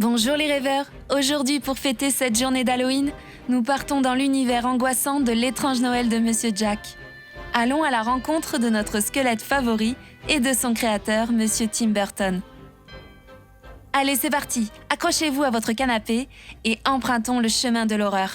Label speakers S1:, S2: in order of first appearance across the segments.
S1: Bonjour les rêveurs. Aujourd'hui, pour fêter cette journée d'Halloween, nous partons dans l'univers angoissant de l'étrange Noël de Monsieur Jack. Allons à la rencontre de notre squelette favori et de son créateur, Monsieur Tim Burton. Allez, c'est parti. Accrochez-vous à votre canapé et empruntons le chemin de l'horreur.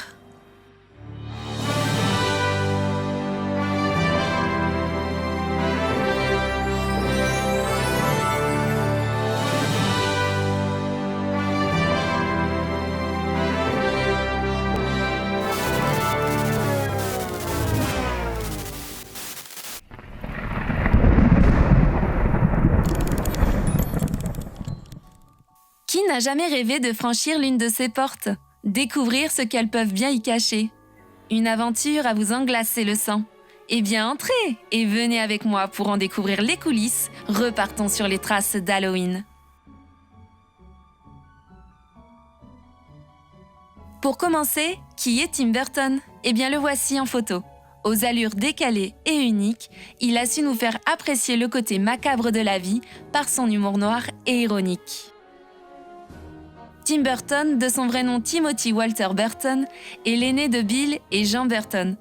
S1: Qui n'a jamais rêvé de franchir l'une de ces portes, découvrir ce qu'elles peuvent bien y cacher? Une aventure à vous englacer le sang. Eh bien, entrez et venez avec moi pour en découvrir les coulisses. Repartons sur les traces d'Halloween. Pour commencer, qui est Tim Burton? Eh bien, le voici en photo. Aux allures décalées et uniques, il a su nous faire apprécier le côté macabre de la vie par son humour noir et ironique. Tim Burton, de son vrai nom Timothy Walter Burton, est l'aîné de Bill et Jean Burton.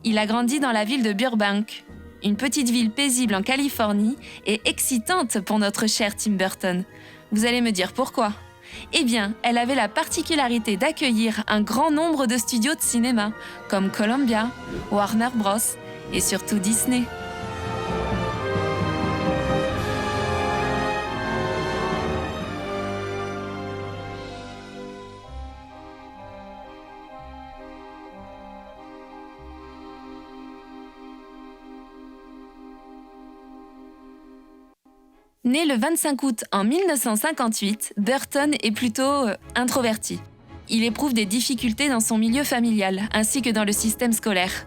S1: Il a grandi dans la ville de Burbank, une petite ville paisible en Californie et excitante pour notre cher Tim Burton. Vous allez me dire pourquoi? Eh bien, elle avait la particularité d'accueillir un grand nombre de studios de cinéma, comme Columbia, Warner Bros. Et surtout Disney. Né le 25 août en 1958, Burton est plutôt introverti. Il éprouve des difficultés dans son milieu familial ainsi que dans le système scolaire.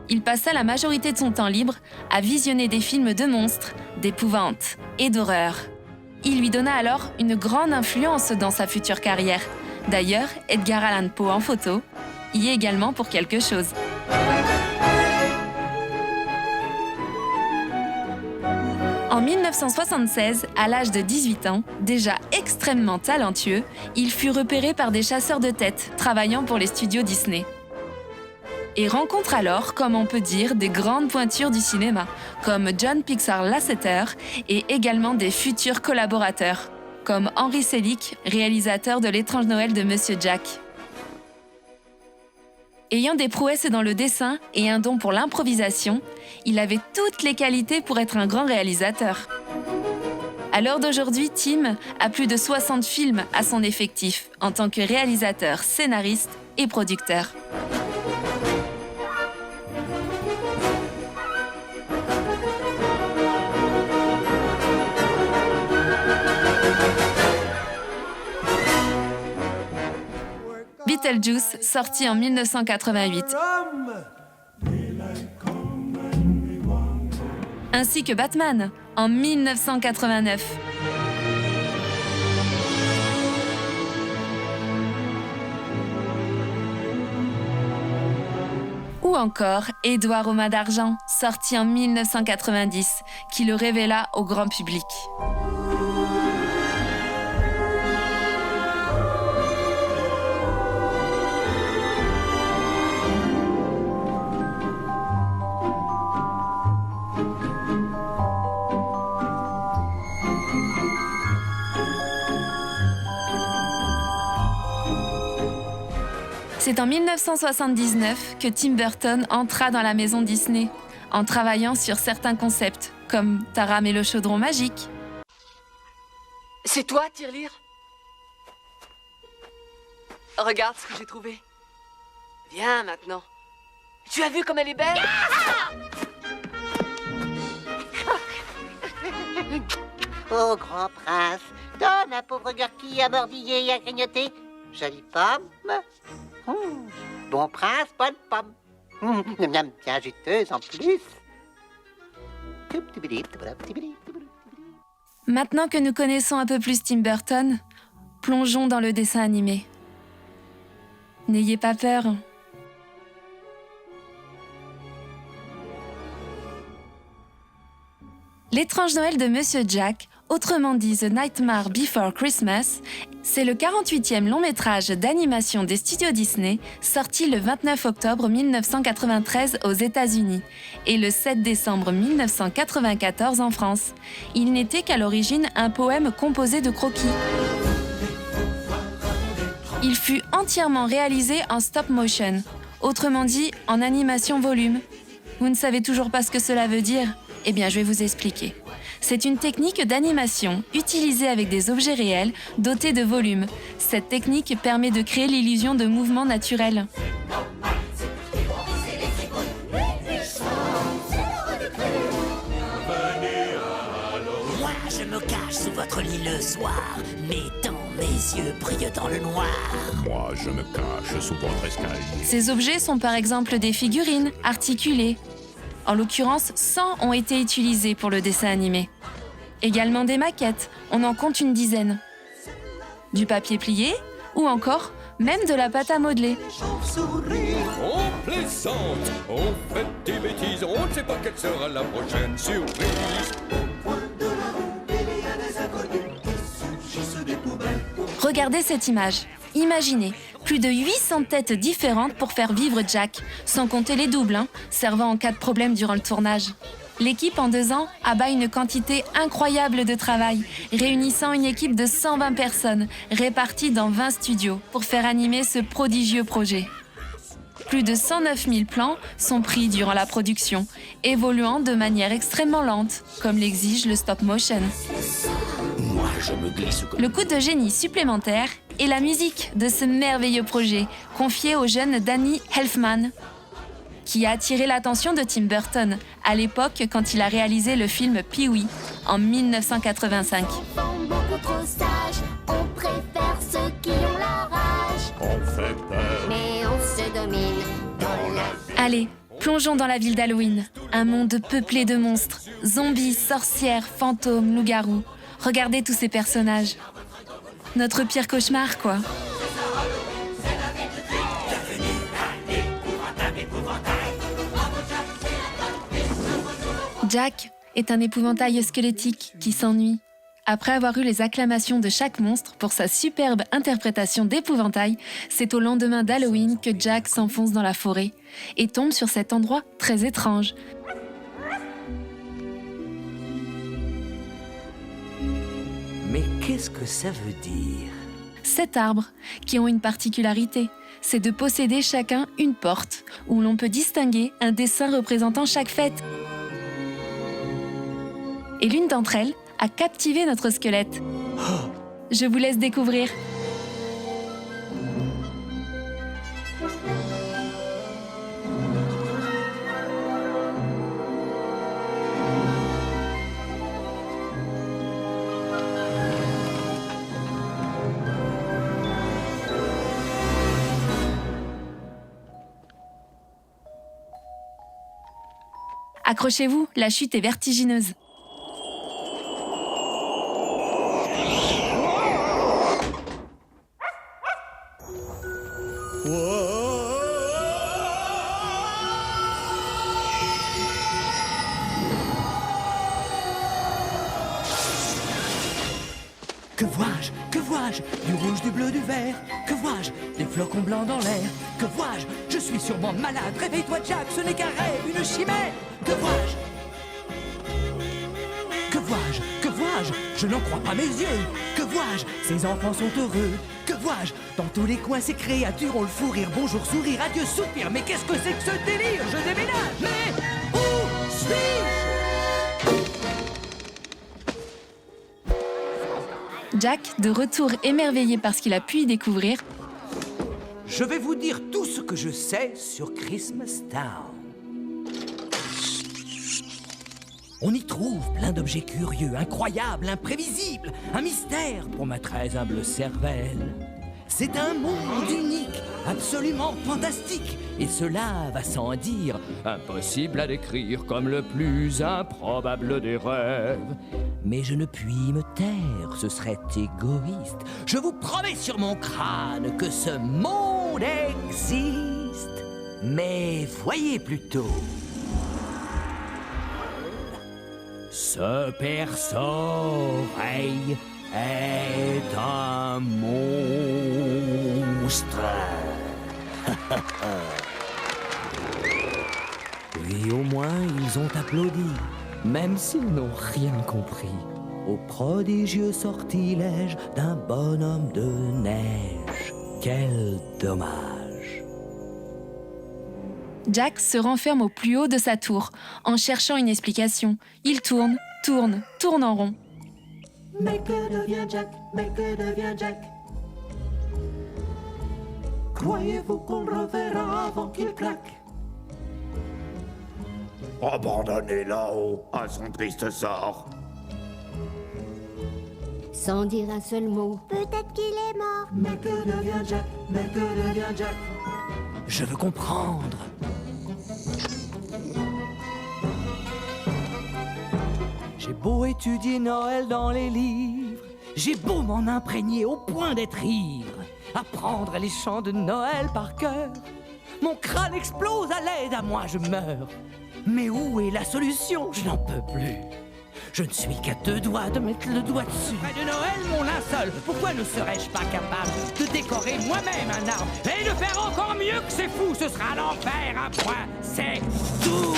S1: Il passa la majorité de son temps libre à visionner des films de monstres, d'épouvante et d'horreur. Il lui donna alors une grande influence dans sa future carrière. D'ailleurs, Edgar Allan Poe en photo y est également pour quelque chose. En 1976, à l'âge de 18 ans, déjà extrêmement talentueux, il fut repéré par des chasseurs de têtes travaillant pour les studios Disney. Et rencontre alors, comme on peut dire, des grandes pointures du cinéma, comme John Pixar Lasseter et également des futurs collaborateurs, comme Henry Selick, réalisateur de L'étrange Noël de Monsieur Jack. Ayant des prouesses dans le dessin et un don pour l'improvisation, il avait toutes les qualités pour être un grand réalisateur. À l'heure d'aujourd'hui, Tim a plus de 60 films à son effectif en tant que réalisateur, scénariste et producteur. Beetlejuice, sorti en 1988. Ainsi que Batman, en 1989. Ou encore Édouard aux mains d'argent, sorti en 1990, qui le révéla au grand public. C'est en 1979 que Tim Burton entra dans la maison Disney, en travaillant sur certains concepts, comme Taram et le chaudron magique.
S2: C'est toi, Tirelire? Regarde ce que j'ai trouvé. Viens maintenant. Tu as vu comme elle est belle?
S3: Oh, grand prince, donne un pauvre gurki à mordiller et à grignoter. Jolie pomme. Bon prince, bonne pomme. Miam, bien juteuse en plus.
S1: Maintenant que nous connaissons un peu plus Tim Burton, plongeons dans le dessin animé. N'ayez pas peur. L'étrange Noël de Monsieur Jack autrement dit The Nightmare Before Christmas, c'est le 48e long métrage d'animation des studios Disney, sorti le 29 octobre 1993 aux États-Unis et le 7 décembre 1994 en France. Il n'était qu'à l'origine un poème composé de croquis. Il fut entièrement réalisé en stop motion, autrement dit en animation volume. Vous ne savez toujours pas ce que cela veut dire ? Eh bien, je vais vous expliquer. C'est une technique d'animation utilisée avec des objets réels dotés de volume. Cette technique permet de créer l'illusion de mouvement naturel.
S4: Moi, je me cache sous votre lit le soir, mes yeux brillent dans le noir.
S5: Moi, je me cache sous votre escalier.
S1: Ces objets sont par exemple des figurines articulées. En l'occurrence, 100 ont été utilisés pour le dessin animé. Également des maquettes, on en compte une dizaine. Du papier plié ou encore même de la pâte à modeler.
S6: On plaisante, on fait des bêtises, on ne sait pas quelle sera la prochaine surprise.
S1: Regardez cette image. Imaginez, plus de 800 têtes différentes pour faire vivre Jack, sans compter les doubles, servant en cas de problème durant le tournage. L'équipe, en 2 ans, abat une quantité incroyable de travail, réunissant une équipe de 120 personnes, réparties dans 20 studios, pour faire animer ce prodigieux projet. Plus de 109 000 plans sont pris durant la production, évoluant de manière extrêmement lente, comme l'exige le stop motion.
S4: Moi, je me glisse comme...
S1: Le coup de génie supplémentaire est la musique de ce merveilleux projet, confié au jeune Danny Elfman, qui a attiré l'attention de Tim Burton à l'époque quand il a réalisé le film Pee-wee en 1985.
S7: Beaucoup trop sages, on préfère ceux qui ont la rage.
S5: On fait peur.
S7: Mais on se domine dans la...
S1: Allez, plongeons dans la ville d'Halloween, un monde peuplé de monstres, zombies, sorcières, fantômes, loups-garous. Regardez tous ces personnages. Notre pire cauchemar, quoi. Jack est un épouvantail squelettique qui s'ennuie. Après avoir eu les acclamations de chaque monstre pour sa superbe interprétation d'épouvantail, c'est au lendemain d'Halloween que Jack s'enfonce dans la forêt et tombe sur cet endroit très étrange.
S4: Mais qu'est-ce que ça veut dire?
S1: 7 arbres qui ont une particularité, c'est de posséder chacun une porte où l'on peut distinguer un dessin représentant chaque fête. Et l'une d'entre elles a captivé notre squelette. Je vous laisse découvrir. Accrochez-vous, la chute est vertigineuse.
S4: Que vois-je? Que vois-je? Du rouge, du bleu, du vert. Que vois-je? Des flocons blancs dans l'air. Que vois-je? Je suis sûrement malade. Réveille-toi, Jack, ce n'est qu'un rêve, une chimère. Que vois-je? Que vois-je? Que vois-je? Je n'en crois pas mes yeux. Que vois-je? Ces enfants sont heureux. Que vois-je? Dans tous les coins, ces créatures ont le fou rire. Bonjour, sourire, adieu, soupir. Mais qu'est-ce que c'est que ce délire? Je déménage. Mais où suis-je?
S1: Jack, de retour émerveillé par ce qu'il a pu y découvrir,
S4: Je vais vous dire tout ce que je sais sur Christmas Town. On y trouve plein d'objets curieux, incroyables, imprévisibles, un mystère pour ma très humble cervelle. C'est un monde unique, absolument fantastique, et cela va sans dire, impossible à décrire comme le plus improbable des rêves. Mais je ne puis me taire, ce serait égoïste. Je vous promets sur mon crâne que ce monde existe. Mais voyez plutôt Ce perce-oreille est un monstre. Puis au moins ils ont applaudi, même s'ils n'ont rien compris au prodigieux sortilège d'un bonhomme de neige. Quel dommage!
S1: Jack se renferme au plus haut de sa tour, en cherchant une explication. Il tourne, tourne, tourne en rond.
S4: Mais que devient Jack? Mais que devient Jack? Croyez-vous qu'on le reverra avant qu'il claque?
S5: Abandonné là-haut à son triste sort.
S7: Sans dire un seul mot. Peut-être qu'il est mort.
S4: Mais que devient Jack? Mais que devient Jack? Je veux comprendre. J'ai beau étudier Noël dans les livres, j'ai beau m'en imprégner au point d'être ivre, apprendre les chants de Noël par cœur, mon crâne explose à l'aide, à moi je meurs. Mais où est la solution? Je n'en peux plus. Je ne suis qu'à 2 doigts de mettre le doigt dessus. Près de Noël, mon linceul, pourquoi ne serais-je pas capable de décorer moi-même un arbre et de faire encore mieux que c'est fou? Ce sera l'enfer, un point, c'est tout.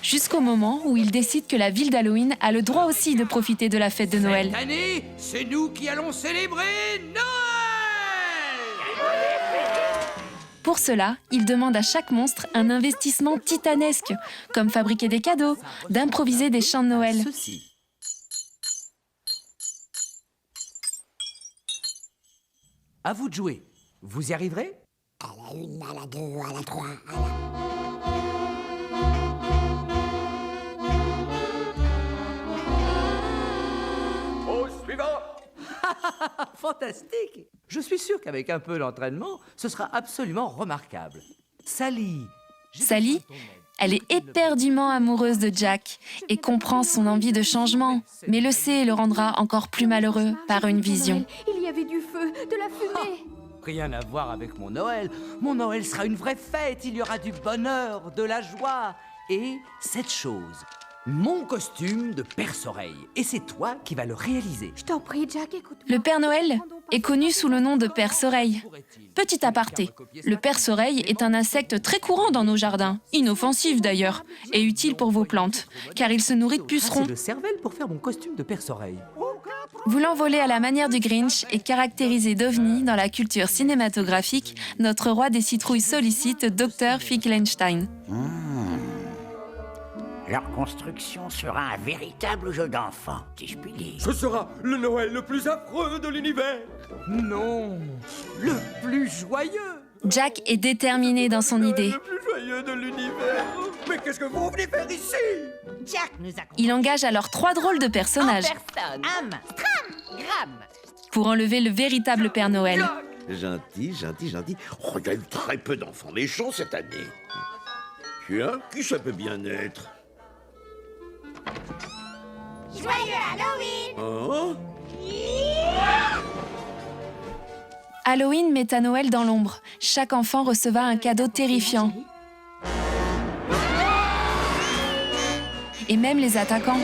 S1: Jusqu'au moment où il décide que la ville d'Halloween a le droit aussi de profiter de la fête de Noël.
S4: Cette année, c'est nous qui allons célébrer Noël!
S1: Pour cela, il demande à chaque monstre un investissement titanesque, comme fabriquer des cadeaux, d'improviser des chants de Noël.
S4: Ceci. À vous de jouer. Vous y arriverez?
S7: À la 1, à la 2, à la 3, à la...
S6: Au suivant.
S4: Fantastique! Je suis sûr qu'avec un peu d'entraînement, ce sera absolument remarquable. Sally!
S1: Sally, elle est éperdument amoureuse de Jack et comprend son envie de changement, mais le sait le rendra encore plus malheureux par une vision.
S8: Il y avait du feu, de la fumée.
S4: Rien à voir avec mon Noël. Mon Noël sera une vraie fête. Il y aura du bonheur, de la joie. Et cette chose, mon costume de perce-oreille. Et c'est toi qui vas le réaliser.
S8: Je t'en prie, Jack, écoute.
S1: Le Père Noël est connu sous le nom de perce-oreille. Petit aparté, le perce-oreille est un insecte très courant dans nos jardins, inoffensif d'ailleurs, et utile pour vos plantes, car il se nourrit de pucerons.
S4: C'est de cervelle pour faire mon costume de perce-oreille.
S1: Voulant voler à la manière du Grinch et caractérisé d'ovni dans la culture cinématographique, notre roi des citrouilles sollicite Dr. Fickelstein.
S9: Leur construction sera un véritable jeu d'enfant, si je puis dire.
S6: Ce sera le Noël le plus affreux de l'univers.
S4: Non, le plus joyeux.
S1: Jack est déterminé dans son idée.
S6: Le plus joyeux de l'univers. Mais qu'est-ce que vous venez faire ici?
S9: Jack nous a...
S1: Il engage alors 3 drôles de personnages pour enlever le véritable Père Noël.
S5: Gentil. Oh, il y a eu très peu d'enfants méchants cette année. Tiens, qui ça peut bien être?
S7: Joyeux Halloween!
S5: Oh?
S1: Halloween met à Noël dans l'ombre. Chaque enfant recevra un cadeau terrifiant. Et même les attaquants.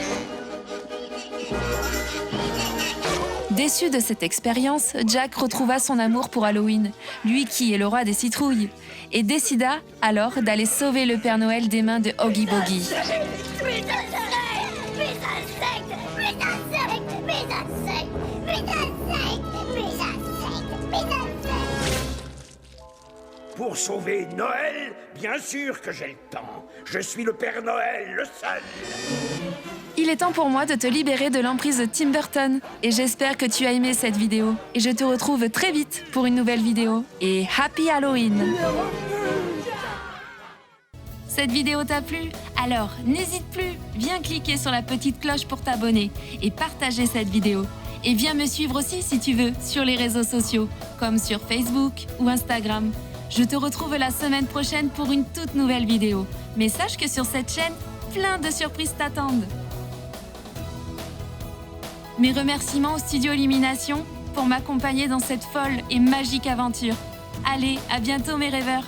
S1: Déçu de cette expérience, Jack retrouva son amour pour Halloween, lui qui est le roi des citrouilles, et décida alors d'aller sauver le Père Noël des mains de Oogie Boogie.
S5: Pour sauver Noël, bien sûr que j'ai le temps. Je suis le Père Noël, le seul.
S1: Il est temps pour moi de te libérer de l'emprise de Tim Burton. Et j'espère que tu as aimé cette vidéo. Et je te retrouve très vite pour une nouvelle vidéo. Et Happy Halloween! Cette vidéo t'a plu? Alors n'hésite plus, viens cliquer sur la petite cloche pour t'abonner et partager cette vidéo. Et viens me suivre aussi si tu veux sur les réseaux sociaux, comme sur Facebook ou Instagram. Je te retrouve la semaine prochaine pour une toute nouvelle vidéo. Mais sache que sur cette chaîne, plein de surprises t'attendent. Mes remerciements au Studio Illumination pour m'accompagner dans cette folle et magique aventure. Allez, à bientôt mes rêveurs!